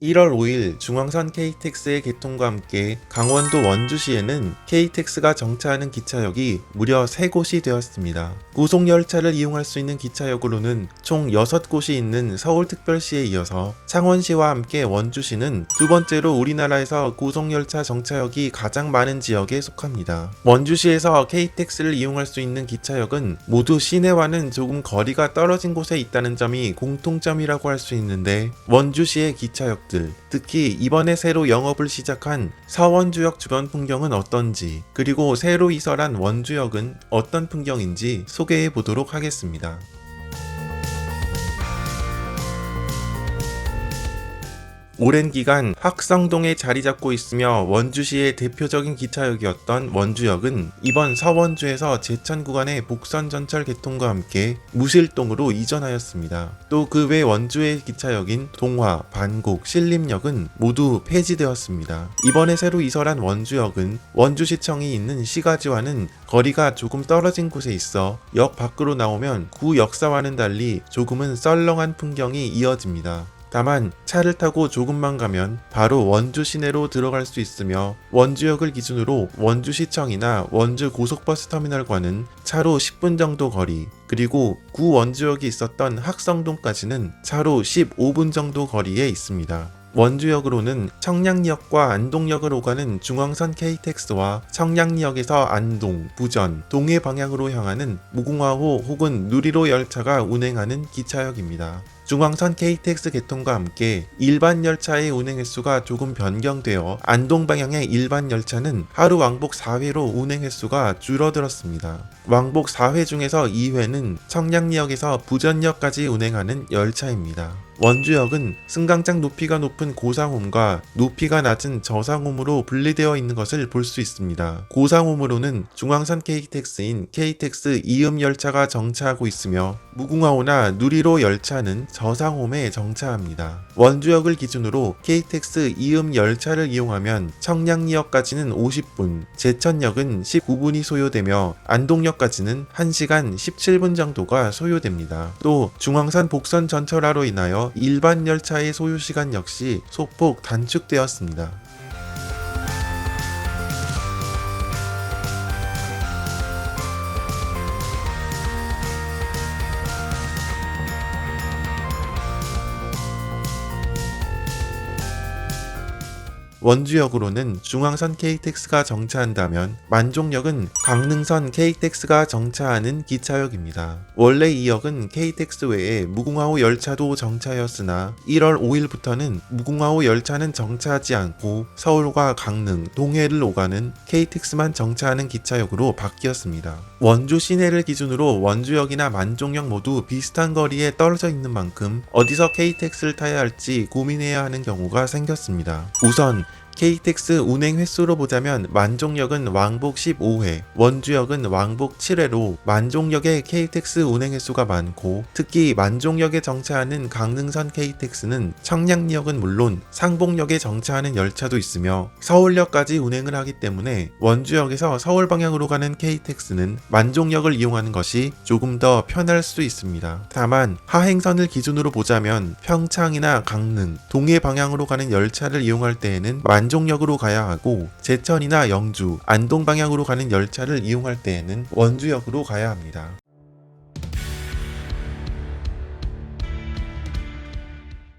1월 5일 중앙선 KTX의 개통과 함께 강원도 원주시에는 KTX가 정차하는 기차역이 무려 3곳이 되었습니다. 고속열차를 이용할 수 있는 기차역으로는 총 6곳이 있는 서울특별시에 이어서 창원시와 함께 원주시는 두 번째로 우리나라에서 고속열차 정차역이 가장 많은 지역에 속합니다. 원주시에서 KTX를 이용할 수 있는 기차역은 모두 시내와는 조금 거리가 떨어진 곳에 있다는 점이 공통점이라고 할 수 있는데, 원주시의 기차역들, 특히 이번에 새로 영업을 시작한 서원주역 주변 풍경은 어떤지, 그리고 새로 이설한 원주역은 어떤 풍경인지 소개해 보도록 하겠습니다. 오랜 기간 학성동에 자리 잡고 있으며 원주시의 대표적인 기차역이었던 원주역은 이번 서원주에서 제천 구간의 복선 전철 개통과 함께 무실동으로 이전하였습니다. 또 그 외 원주의 기차역인 동화, 반곡, 신림역은 모두 폐지되었습니다. 이번에 새로 이설한 원주역은 원주시청이 있는 시가지와는 거리가 조금 떨어진 곳에 있어 역 밖으로 나오면 구 역사와는 달리 조금은 썰렁한 풍경이 이어집니다. 다만 차를 타고 조금만 가면 바로 원주 시내로 들어갈 수 있으며, 원주역을 기준으로 원주시청이나 원주 고속버스 터미널과는 차로 10분 정도 거리, 그리고 구 원주역이 있었던 학성동까지는 차로 15분 정도 거리에 있습니다. 원주역으로는 청량리역과 안동역을 오가는 중앙선 KTX와 청량리역에서 안동, 부전, 동해 방향으로 향하는 무궁화호 혹은 누리로 열차가 운행하는 기차역입니다. 중앙선 KTX 개통과 함께 일반 열차의 운행 횟수가 조금 변경되어 안동 방향의 일반 열차는 하루 왕복 4회로 운행 횟수가 줄어들었습니다. 왕복 4회 중에서 2회는 청량리역에서 부전역까지 운행하는 열차입니다. 원주역은 승강장 높이가 높은 고상홈과 높이가 낮은 저상홈으로 분리되어 있는 것을 볼 수 있습니다. 고상홈으로는 중앙선 KTX인 KTX 이음 열차가 정차하고 있으며, 무궁화호나 누리로 열차는 저상홈에 정차합니다. 원주역을 기준으로 KTX 이음 열차를 이용하면 청량리역까지는 50분, 제천역은 19분이 소요되며 안동역까지는 1시간 17분 정도가 소요됩니다. 또 중앙선 복선 전철화로 인하여 일반 열차의 소요시간 역시 소폭 단축되었습니다. 원주역으로는 중앙선 KTX가 정차한다면, 만종역은 강릉선 KTX가 정차하는 기차역입니다. 원래 이 역은 KTX 외에 무궁화호 열차도 정차였으나 1월 5일부터는 무궁화호 열차는 정차하지 않고 서울과 강릉, 동해를 오가는 KTX만 정차하는 기차역으로 바뀌었습니다. 원주 시내를 기준으로 원주역이나 만종역 모두 비슷한 거리에 떨어져 있는 만큼 어디서 KTX를 타야 할지 고민해야 하는 경우가 생겼습니다. 우선 KTX 운행 횟수로 보자면 만종역은 왕복 15회, 원주역은 왕복 7회로 만종역의 KTX 운행 횟수가 많고, 특히 만종역에 정차하는 강릉선 KTX는 청량리역은 물론 상봉역에 정차하는 열차도 있으며 서울역까지 운행을 하기 때문에 원주역에서 서울 방향으로 가는 KTX는 만종역을 이용하는 것이 조금 더 편할 수 있습니다. 다만 하행선을 기준으로 보자면 평창이나 강릉, 동해 방향으로 가는 열차를 이용할 때에는 만종역으로 가야 하고, 제천이나 영주, 안동 방향으로 가는 열차를 이용할 때에는 원주역으로 가야 합니다.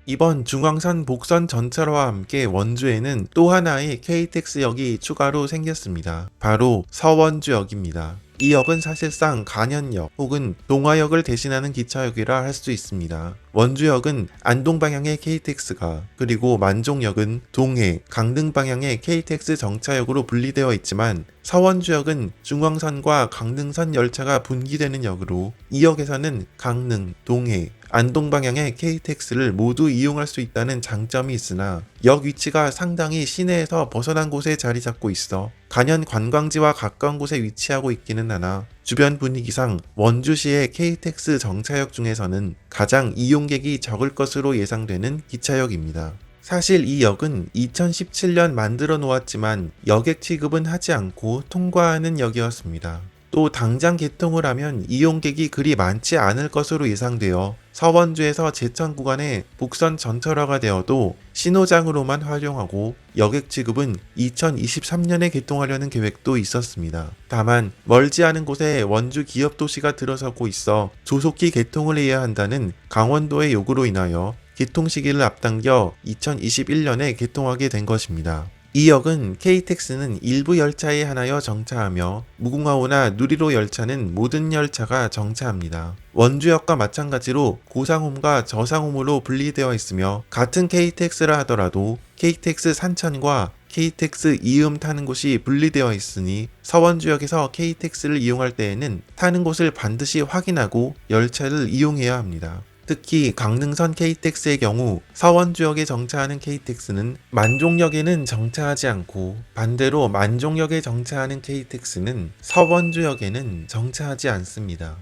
이번 중앙선 복선 전철화와 함께 원주에는 또 하나의 KTX역이 추가로 생겼습니다. 바로 서원주역입니다. 이 역은 사실상 간현역 혹은 동화역을 대신하는 기차역이라 할 수 있습니다. 원주역은 안동 방향의 KTX가, 그리고 만종역은 동해, 강릉 방향의 KTX 정차역으로 분리되어 있지만, 서원주역은 중앙선과 강릉선 열차가 분기되는 역으로 이 역에서는 강릉, 동해, 안동 방향의 KTX를 모두 이용할 수 있다는 장점이 있으나, 역 위치가 상당히 시내에서 벗어난 곳에 자리 잡고 있어 간현 관광지와 가까운 곳에 위치하고 있기는 하나, 주변 분위기상 원주시의 KTX 정차역 중에서는 가장 이용객이 적을 것으로 예상되는 기차역입니다. 사실 이 역은 2017년 만들어 놓았지만 여객 취급은 하지 않고 통과하는 역이었습니다. 또 당장 개통을 하면 이용객이 그리 많지 않을 것으로 예상되어 서원주에서 제천 구간의 복선 전철화가 되어도 신호장으로만 활용하고 여객 취급은 2023년에 개통하려는 계획도 있었습니다. 다만 멀지 않은 곳에 원주 기업도시가 들어서고 있어 조속히 개통을 해야 한다는 강원도의 요구로 인하여 개통 시기를 앞당겨 2021년에 개통하게 된 것입니다. 이 역은 KTX는 일부 열차에 한하여 정차하며 무궁화호나 누리호 열차는 모든 열차가 정차합니다. 원주역과 마찬가지로 고상홈과 저상홈으로 분리되어 있으며 같은 KTX라 하더라도 KTX 산천과 KTX 이음 타는 곳이 분리되어 있으니 서원주역에서 KTX를 이용할 때에는 타는 곳을 반드시 확인하고 열차를 이용해야 합니다. 특히 강릉선 KTX의 경우 서원주역에 정차하는 KTX는 만종역에는 정차하지 않고 반대로 만종역에 정차하는 KTX는 서원주역에는 정차하지 않습니다.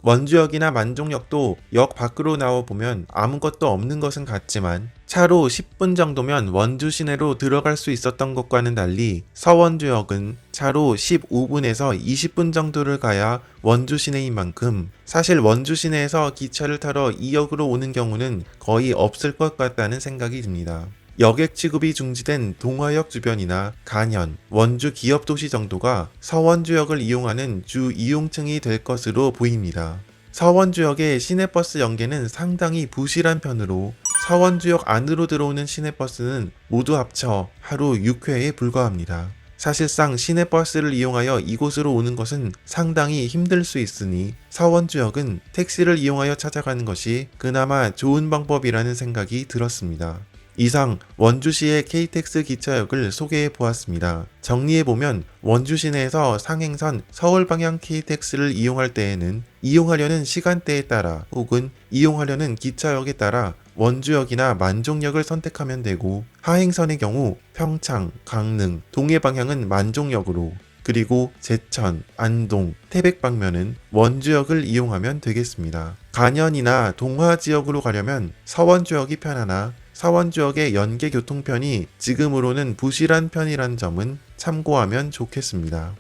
원주역이나 만종역도 역 밖으로 나와보면 아무것도 없는 것은 같지만 차로 10분 정도면 원주 시내로 들어갈 수 있었던 것과는 달리 서원주역은 차로 15분에서 20분 정도를 가야 원주 시내인 만큼 사실 원주 시내에서 기차를 타러 이 역으로 오는 경우는 거의 없을 것 같다는 생각이 듭니다. 여객 취급이 중지된 동화역 주변이나 간현, 원주 기업도시 정도가 서원주역을 이용하는 주 이용층이 될 것으로 보입니다. 서원주역의 시내버스 연계는 상당히 부실한 편으로 서원주역 안으로 들어오는 시내버스는 모두 합쳐 하루 6회에 불과합니다. 사실상 시내버스를 이용하여 이곳으로 오는 것은 상당히 힘들 수 있으니 서원주역은 택시를 이용하여 찾아가는 것이 그나마 좋은 방법이라는 생각이 들었습니다. 이상 원주시의 KTX 기차역을 소개해 보았습니다. 정리해보면 원주 시내에서 상행선 서울 방향 KTX를 이용할 때에는 이용하려는 시간대에 따라 혹은 이용하려는 기차역에 따라 원주역이나 만종역을 선택하면 되고 하행선의 경우 평창, 강릉, 동해 방향은 만종역으로 그리고 제천, 안동, 태백 방면은 원주역을 이용하면 되겠습니다. 간현이나 동화 지역으로 가려면 서원주역이 편하나 서원주역의 연계 교통편이 지금으로는 부실한 편이란 점은 참고하면 좋겠습니다.